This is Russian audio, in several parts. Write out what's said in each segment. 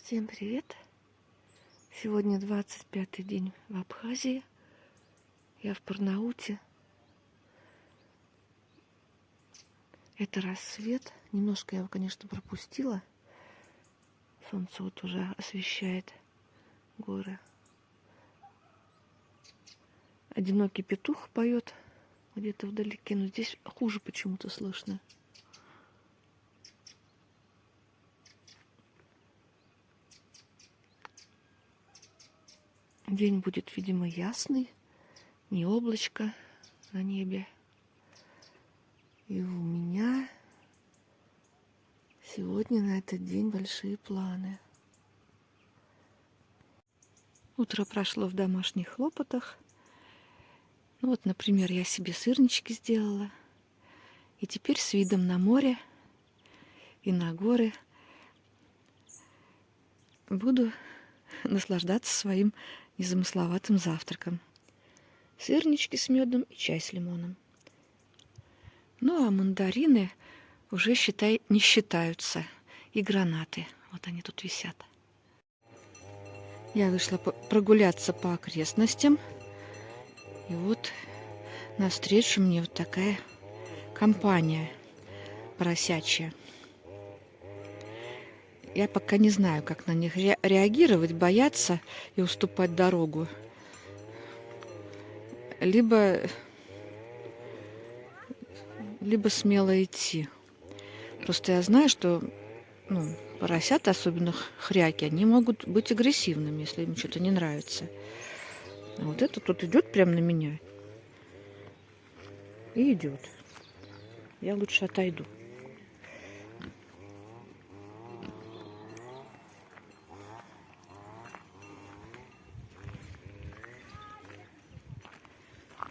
Всем привет! Сегодня 25-й день в Абхазии. Я в Барнауте. Это рассвет. Немножко я его, конечно, пропустила. Солнце вот уже освещает горы. Одинокий петух поет где-то вдалеке, но здесь хуже почему-то слышно. День будет, видимо, ясный, не облачко на небе. И у меня сегодня на этот день большие планы. Утро прошло в домашних хлопотах. Ну вот, например, я себе сырнички сделала. И теперь с видом на море и на горы буду наслаждаться своим незамысловатым завтраком. Сырнички с медом и чай с лимоном. Ну а мандарины уже, считай, не считаются. И гранаты. Вот они тут висят. Я вышла прогуляться по окрестностям. И вот навстречу мне вот такая компания поросячья. Я пока не знаю, как на них реагировать, бояться и уступать дорогу. Либо смело идти. Просто я знаю, что поросята, особенно хряки, они могут быть агрессивными, если им что-то не нравится. А вот это тут идет прямо на меня. И идет. Я лучше отойду.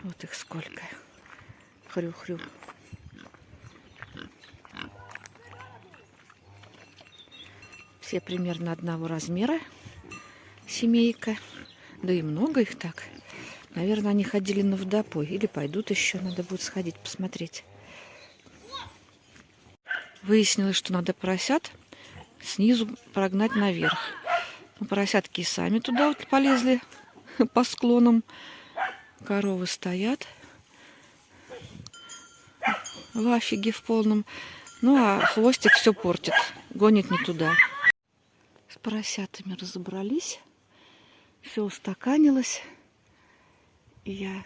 Вот их сколько. Хрю-хрю. Все примерно одного размера. Семейка. Да и много их так. Наверное, они ходили на водопой. Или пойдут еще. Надо будет сходить посмотреть. Выяснилось, что надо поросят снизу прогнать наверх. Но поросятки и сами туда вот полезли по склонам. Коровы стоят в афиге в полном. Ну, а хвостик все портит. Гонит не туда. С поросятами разобрались. Все устаканилось. И я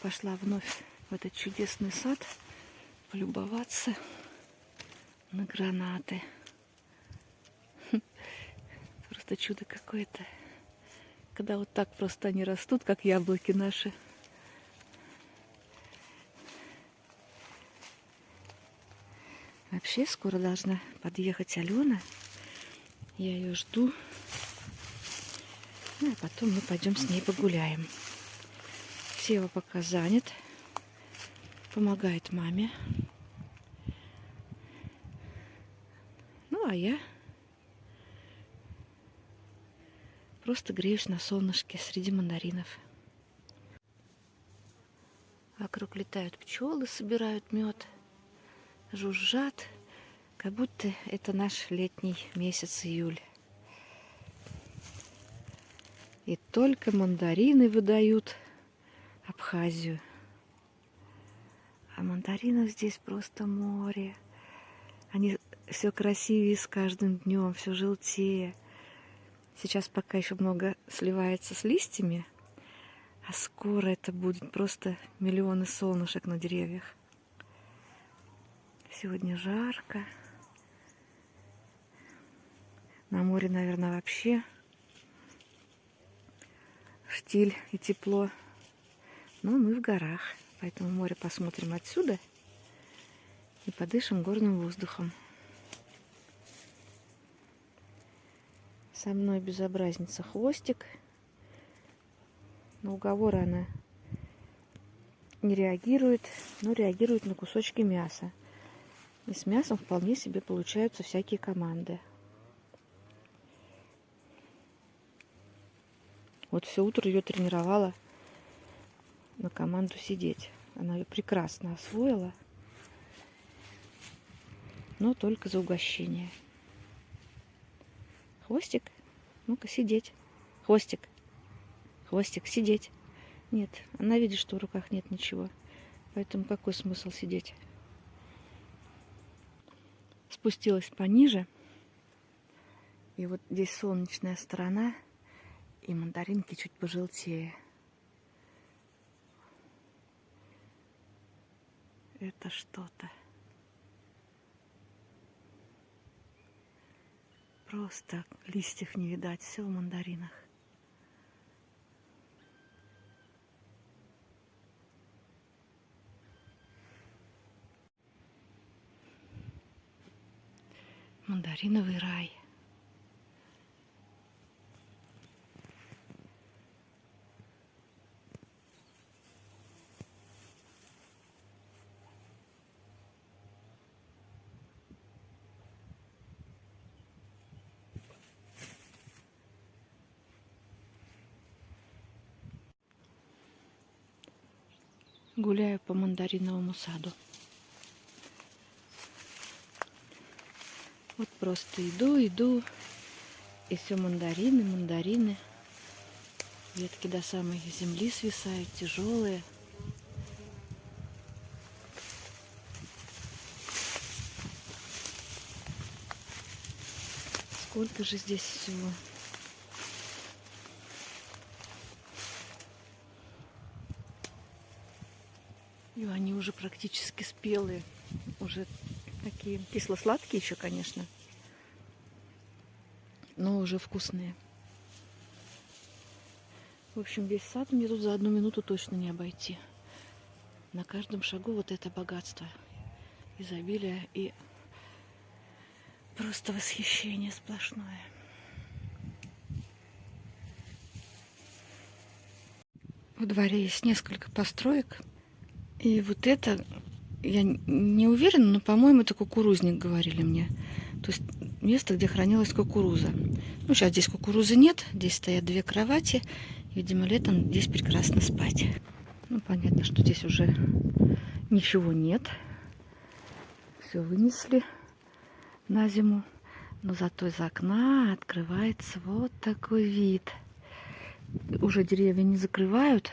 пошла вновь в этот чудесный сад полюбоваться на гранаты. Просто чудо какое-то. Когда вот так просто они растут, как яблоки наши. Вообще скоро должна подъехать Алена. Я ее жду. Ну, а потом мы пойдем с ней погуляем. Сева пока занят. Помогает маме. Ну, а я просто греюсь на солнышке среди мандаринов. Вокруг летают пчелы, собирают мед, жужжат, как будто это наш летний месяц июль. И только мандарины выдают Абхазию. А мандаринов здесь просто море. Они все красивее с каждым днем, все желтее. Сейчас пока еще много сливается с листьями, а скоро это будет просто миллионы солнышек на деревьях. Сегодня жарко. На море, наверное, вообще штиль и тепло. Но мы в горах, поэтому море посмотрим отсюда и подышим горным воздухом. Со мной безобразница Хвостик. На уговоры она не реагирует, но реагирует на кусочки мяса. И с мясом вполне себе получаются всякие команды. Вот все утро ее тренировала на команду сидеть. Она ее прекрасно освоила, но только за угощение. Хвостик, ну-ка сидеть. Хвостик, хвостик, сидеть. Нет, она видит, что в руках нет ничего. Поэтому какой смысл сидеть? Спустилась пониже. И вот здесь солнечная сторона. И мандаринки чуть пожелтее. Это что-то. Просто листьев не видать. Все в мандаринах. Мандариновый рай. Гуляю по мандариновому саду. Вот просто иду, и все мандарины, мандарины. Ветки до самой земли свисают, тяжелые. Сколько же здесь всего. И они уже практически спелые. Уже такие кисло-сладкие еще, конечно. Но уже вкусные. В общем, весь сад мне тут за 1 минуту точно не обойти. На каждом шагу вот это богатство. Изобилие и просто восхищение сплошное. В дворе есть несколько построек. И вот это, я не уверена, но, по-моему, это кукурузник, говорили мне. То есть место, где хранилась кукуруза. Ну, сейчас здесь кукурузы нет, здесь стоят 2 кровати. Видимо, летом здесь прекрасно спать. Ну, понятно, что здесь уже ничего нет. Все вынесли на зиму. Но зато из окна открывается вот такой вид. Уже деревья не закрывают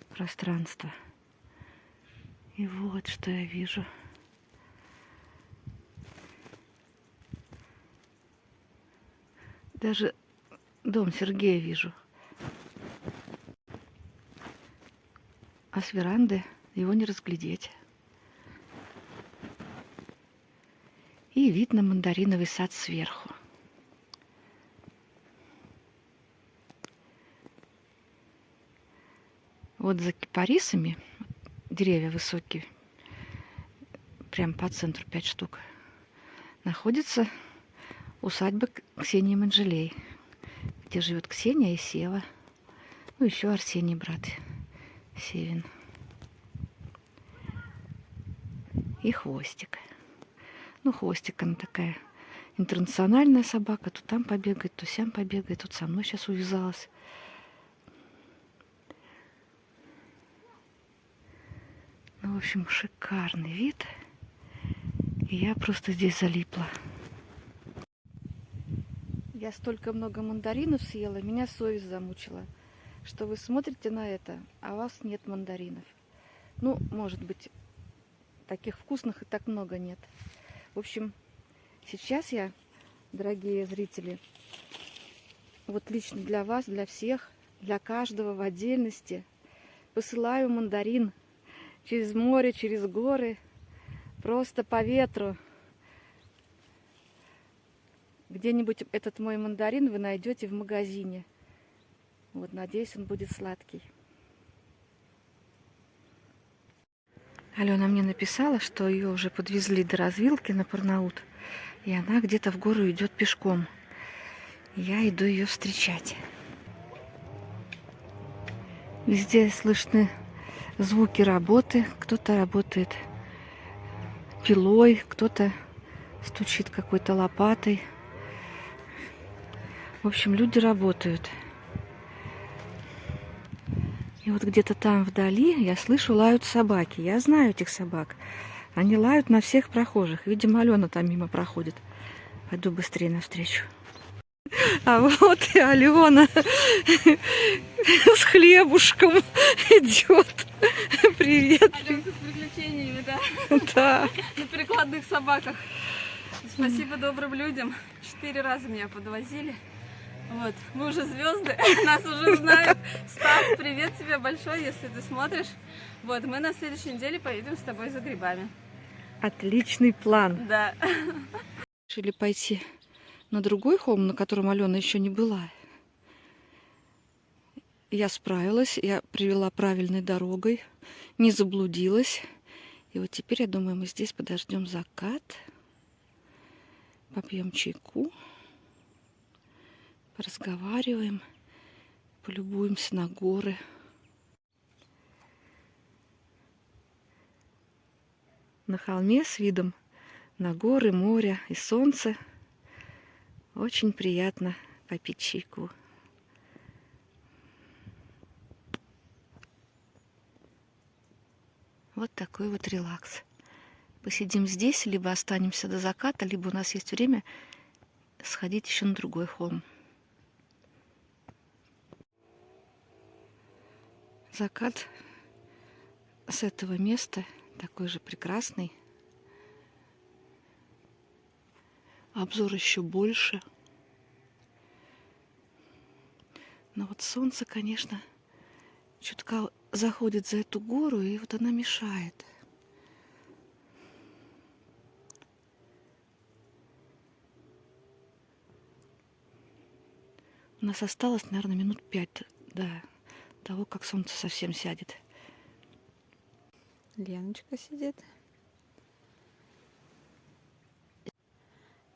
пространство. И вот что я вижу. Даже дом Сергея вижу. А с веранды его не разглядеть. И вид на мандариновый сад сверху. Вот за кипарисами, деревья высокие, прям по центру 5 штук, находится усадьба Ксении Манжелей, где живет Ксения и Сева. Ну, еще Арсений, брат Севин. И Хвостик. Ну, Хвостик, она такая интернациональная собака. То там побегает, то сям побегает. Тут со мной сейчас увязалась. Ну, в общем, шикарный вид. И я просто здесь залипла. Я столько много мандаринов съела, меня совесть замучила, что вы смотрите на это, а у вас нет мандаринов. Ну, может быть, таких вкусных и так много нет. В общем, сейчас я, дорогие зрители, вот лично для вас, для всех, для каждого в отдельности посылаю мандарин через море, через горы, просто по ветру. Где-нибудь этот мой мандарин вы найдете в магазине. Вот, надеюсь, он будет сладкий. Алена мне написала, что ее уже подвезли до развилки на Парнаут, и она где-то в гору идет пешком. Я иду ее встречать. Везде слышны звуки работы. Кто-то работает пилой, кто-то стучит какой-то лопатой. В общем, люди работают. И вот где-то там вдали я слышу, лают собаки. Я знаю этих собак. Они лают на всех прохожих. Видимо, Алена там мимо проходит. Пойду быстрее навстречу. А вот и Алена с хлебушком идет. Привет. Аленка с приключениями, да? Да. На перекладных собаках. Спасибо добрым людям. 4 раза меня подвозили. Вот, мы уже звезды, нас уже знают. Стас, привет тебе большой, если ты смотришь. Вот, мы на следующей неделе поедем с тобой за грибами. Отличный план. Да. Решили пойти на другой холм, на котором Алена еще не была. Я справилась, я привела правильной дорогой, не заблудилась. И вот теперь, я думаю, мы здесь подождем закат, попьем чайку, поразговариваем, полюбуемся на горы. На холме с видом на горы, море и солнце очень приятно попить чайку. Вот такой вот релакс. Посидим здесь, либо останемся до заката, либо у нас есть время сходить еще на другой холм. Закат с этого места такой же прекрасный. Обзор еще больше. Но вот солнце, конечно, чутка заходит за эту гору, и вот она мешает. У нас осталось, наверное, минут 5 до того, как солнце совсем сядет. Леночка сидит.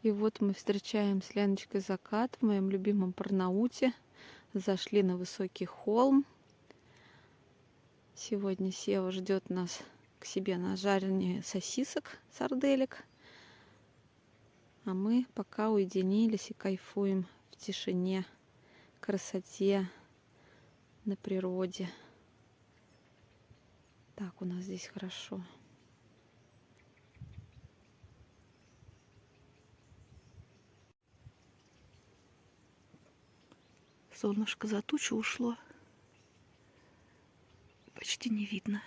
И вот мы встречаем с Леночкой закат в моем любимом Барнауте. Зашли на высокий холм. Сегодня Сева ждет нас к себе на жарение сосисок, сарделек. А мы пока уединились и кайфуем в тишине, красоте, на природе. Так у нас здесь хорошо. Солнышко за тучу ушло. Почти не видно.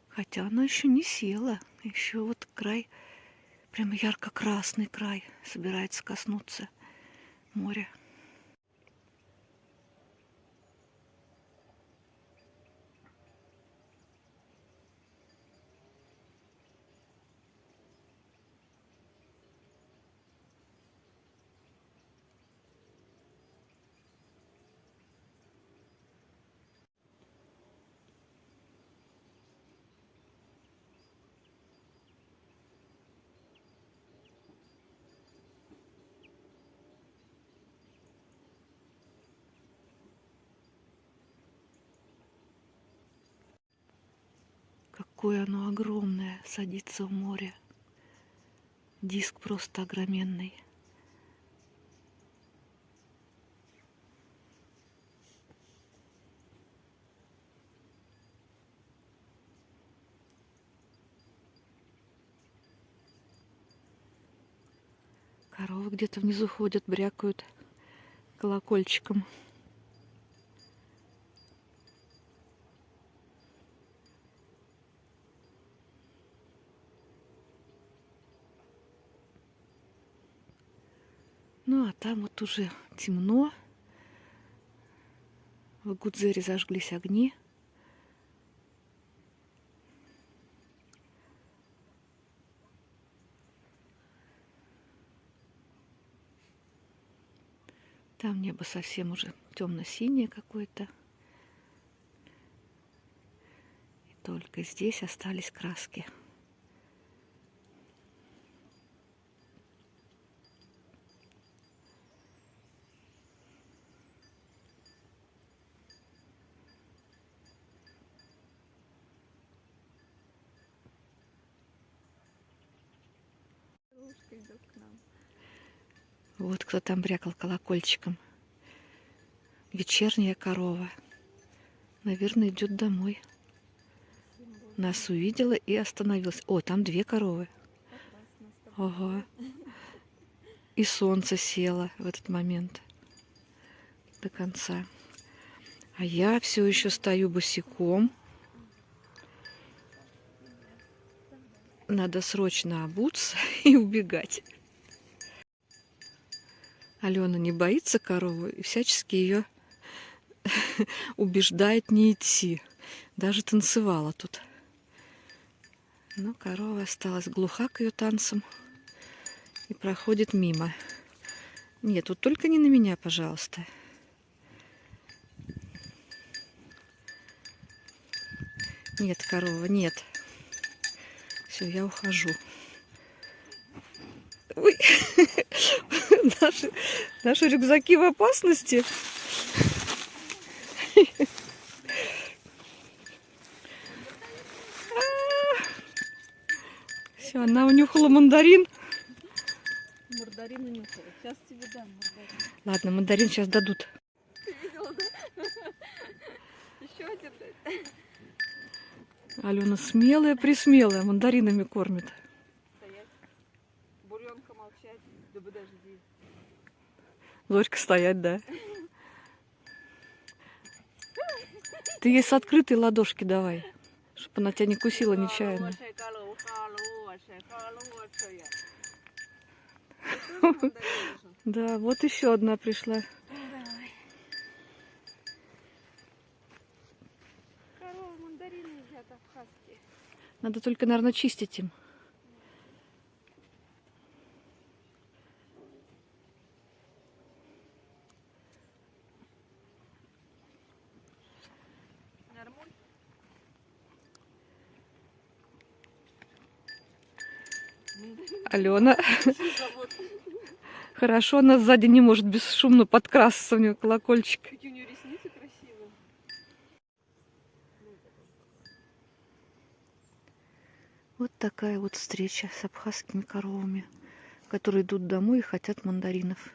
Хотя оно еще не село. Еще вот край, прямо ярко-красный край, собирается коснуться моря. Какое оно огромное, садится в море. Диск просто огроменный. Коровы где-то внизу ходят, брякают колокольчиком. Ну, а там вот уже темно. В Гудзере зажглись огни. Там небо совсем уже темно-синее какое-то. И только здесь остались краски. Идет к нам. Вот кто там брякал колокольчиком. Вечерняя корова. Наверное, идет домой. Нас увидела и остановилась. О, там 2 коровы. Ага. И солнце село в этот момент до конца. А я все еще стою босиком. Надо срочно обуться и убегать. Алена не боится коровы и всячески ее убеждает не идти. Даже танцевала тут. Но корова осталась глуха к ее танцам и проходит мимо. Нет, вот только не на меня, пожалуйста. Нет, корова, нет. Все, я ухожу. Ой. Наши рюкзаки в опасности. Все, она унюхала мандарин. Мандарин унюхала. Сейчас тебе дам мандарин. Ладно, мандарин сейчас дадут. Ты видела, да? Еще один дать. Алена смелая-присмелая, мандаринами кормит. Стоять. Буренка молчать. Да подожди. Зорька стоять, да. Ты ей с открытой ладошки давай, чтобы она тебя не кусила нечаянно. Да, вот еще одна пришла. Корова, мандарины едят абхазские. Надо только, наверное, чистить им. Нормуль. Алена. Хорошо, она сзади не может бесшумно подкрасться, у нее колокольчик. Какие у нее ресницы красивые. Вот такая вот встреча с абхазскими коровами, которые идут домой и хотят мандаринов.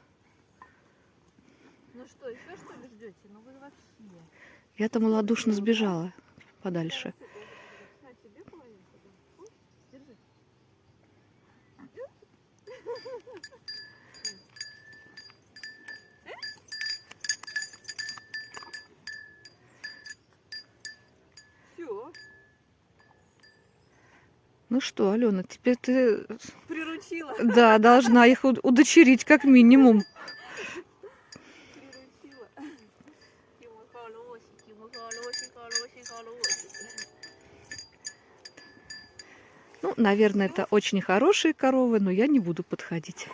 Ну что, еще что ли ждете? Ну вы вообще. Я-то малодушно сбежала подальше. На тебе половинку, да? Держи. Все. Ну что, Алена, теперь ты, Приручила. да, должна их удочерить как минимум. Приручила. Кима холосик, Кима холосик, холосик, холосик. Ну, наверное, это очень хорошие коровы, но я не буду подходить.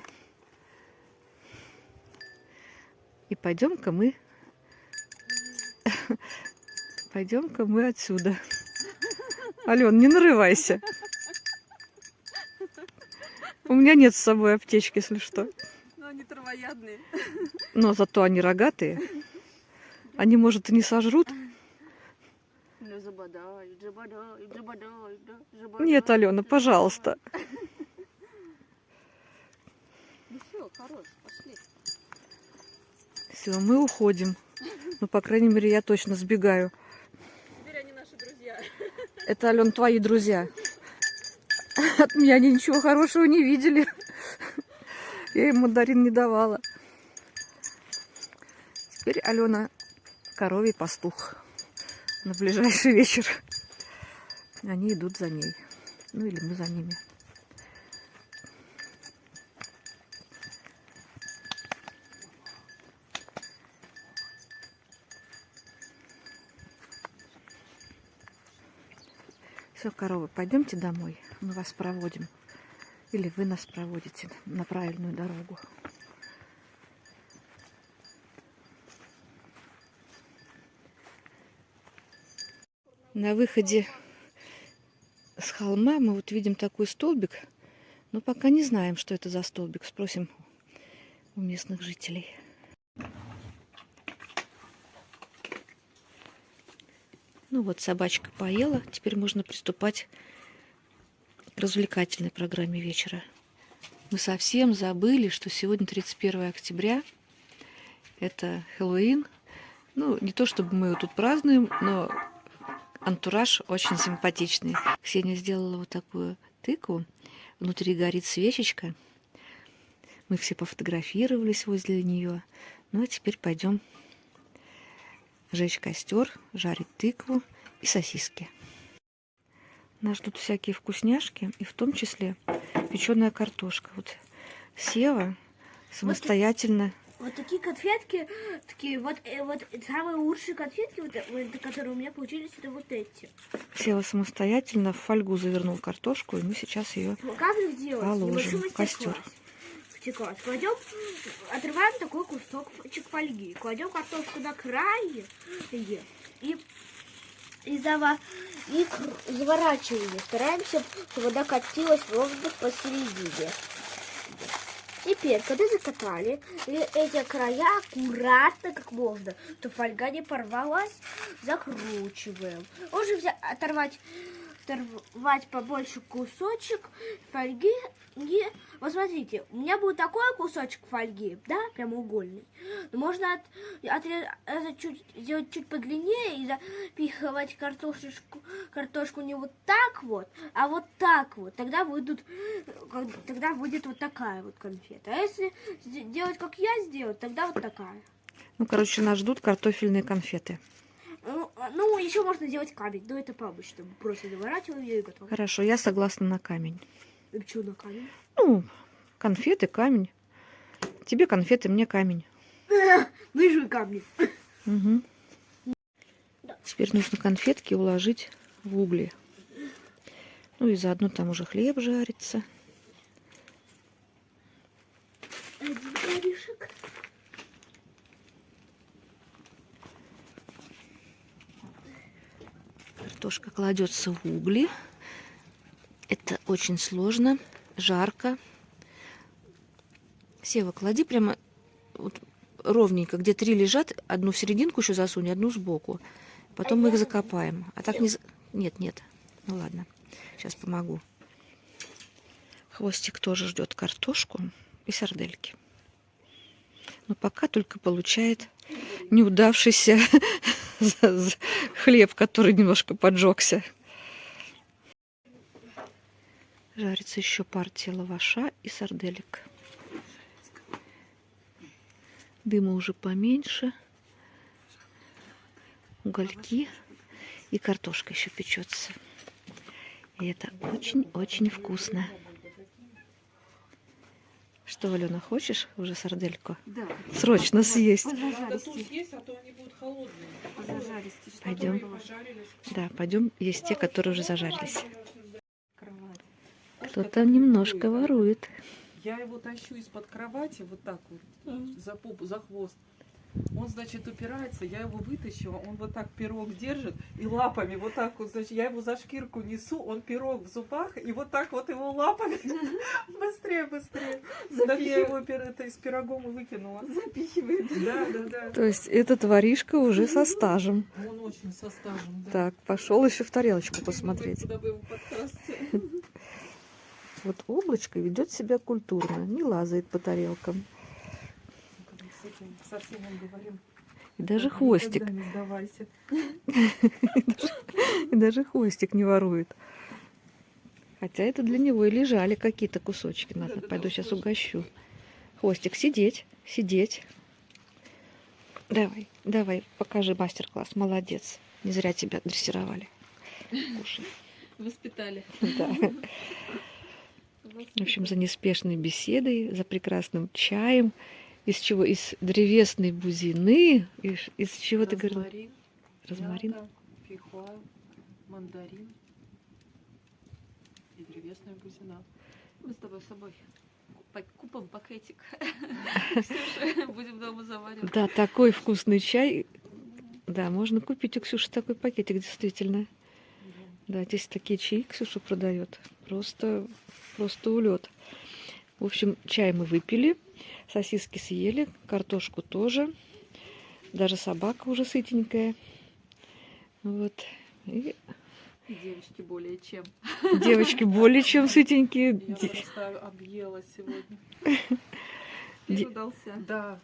И пойдем-ка мы отсюда. Ален, не нарывайся. У меня нет с собой аптечки, если что. Ну, они травоядные. Но зато они рогатые. Они, может, и не сожрут. Нет, Алена, пожалуйста. Ну все, хорош, пошли. Все, мы уходим. Ну, по крайней мере, я точно сбегаю. Теперь они наши друзья. Это, Ален, твои друзья. От меня они ничего хорошего не видели. Я им мандарин не давала. Теперь Алена коровий пастух на ближайший вечер. Они идут за ней. Ну или мы за ними. Все, коровы, пойдемте домой. Мы вас проводим. Или вы нас проводите на правильную дорогу. На выходе с холма мы вот видим такой столбик, но пока не знаем, что это за столбик. Спросим у местных жителей. Ну вот, собачка поела, теперь можно приступать к развлекательной программе вечера. Мы совсем забыли, что сегодня 31 октября, это Хэллоуин. Ну, не то чтобы мы его тут празднуем, но антураж очень симпатичный. Ксения сделала вот такую тыкву. внутри горит свечечка. Мы все пофотографировались возле нее. Ну а теперь пойдем жечь костер, жарить тыкву и сосиски. Нас ждут всякие вкусняшки, и в том числе печеная картошка. Вот Сева самостоятельно... Вот такие конфетки, вот самые лучшие конфетки, которые у меня получились, это вот эти. Сева самостоятельно в фольгу завернул картошку, и мы сейчас ее Как их делать? положим в костер. Кладем, отрываем такой кусочек фольги, кладем картошку на край и заворачиваем. Стараемся, чтобы вода катилась в воздух посередине. Теперь, когда закатали эти края аккуратно, как можно, то фольга не порвалась, закручиваем. Можно оторвать побольше кусочек фольги. Вот смотрите, у меня был такой кусочек фольги, да, прямоугольный. Но можно сделать чуть подлиннее и запихивать картошку не вот так вот, а вот так вот. Тогда будет вот такая вот конфета. А если делать, как я сделаю, тогда вот такая. Ну, короче, нас ждут картофельные конфеты. Ну, еще можно сделать камень, но это по-обычному. Просто заворачиваем ее и готово. Хорошо, я согласна на камень. Что на камень? Ну, конфеты, камень. Тебе конфеты, мне камень. Ну и же камни. Угу. Теперь нужно конфетки уложить в угли. Ну и заодно там уже хлеб жарится. Один корешек. Картошка кладется в угли. Это очень сложно, жарко. Сева, клади прямо вот ровненько, где 3 лежат, одну в серединку еще засунь, одну сбоку. Потом мы их закопаем. А так не... Нет. Ну ладно, сейчас помогу. Хвостик тоже ждет картошку и сардельки. Но пока только получает неудавшийся хлеб, который немножко поджегся. Жарится еще партия лаваша и сарделек. Дыма уже поменьше. Угольки. И картошка еще печется. И это очень-очень вкусно. Что, Алена, хочешь уже сардельку? Да. Срочно съесть. Пойдем. Да, пойдем есть те, которые уже зажарились. Кто-то немножко ворует. Я его тащу из-под кровати вот так вот, за попу, за хвост. Он, значит, упирается, я его вытащила, он вот так пирог держит и лапами вот так вот, значит, я его за шкирку несу, он пирог в зубах, и вот так вот его лапами быстрее. Так я его с пирогом и выкинула. Запихивает. Да. То есть этот воришка уже со стажем. Он очень со стажем, да. Так, пошел еще в тарелочку посмотреть. Куда бы его подкрасться. Вот облачко ведет себя культурно, не лазает по тарелкам. Со всем он говорим. И даже хвостик. Никогда не сдавайся. И даже хвостик не ворует. Хотя это для него и лежали какие-то кусочки. Ладно, пойду сейчас угощу. Хвостик, сидеть. Давай, покажи мастер-класс. Молодец. Не зря тебя дрессировали. Кушай. Воспитали. Да. В общем, за неспешной беседой, за прекрасным чаем. Из чего? Из древесной бузины. Из чего ты говорила? Розмарин. Мята, фейхоа, мандарин и древесная бузина. Мы с тобой купим пакетик. Ксюша, будем дома заваривать. Да, такой вкусный чай. Да, можно купить у Ксюши такой пакетик, действительно. Да, здесь такие чаи Ксюша продает. Просто улет. В общем, чай мы выпили, сосиски съели, картошку тоже. Даже собака уже сытенькая. Вот. И Девочки более чем. девочки более чем сытенькие. Я просто объелась сегодня. Пир удался. Да.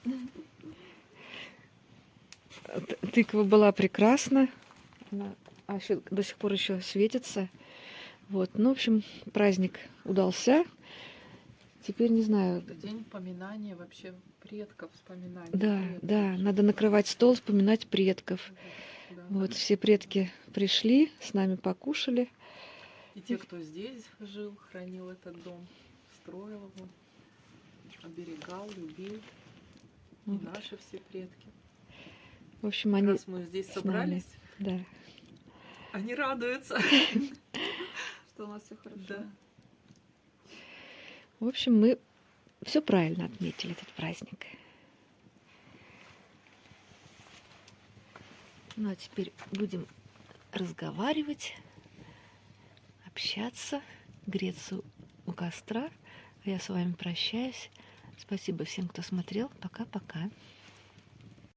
Тыква была прекрасна. Она до сих пор еще светится. Вот, ну, в общем, праздник удался. Теперь не знаю. Это день поминания вообще предков, вспоминания. Да, предков. да, надо накрывать стол, вспоминать предков. Да. Вот, все предки пришли, с нами покушали. И те, кто здесь жил, хранил этот дом, строил его, оберегал, любил. И Вот. наши все предки. В общем, они... Раз мы здесь с нами. собрались, Да. они радуются. Что у нас все хорошо. Да. В общем, мы все правильно отметили этот праздник. Ну, а теперь будем разговаривать, общаться, греться у костра. А я с вами прощаюсь. Спасибо всем, кто смотрел. Пока-пока.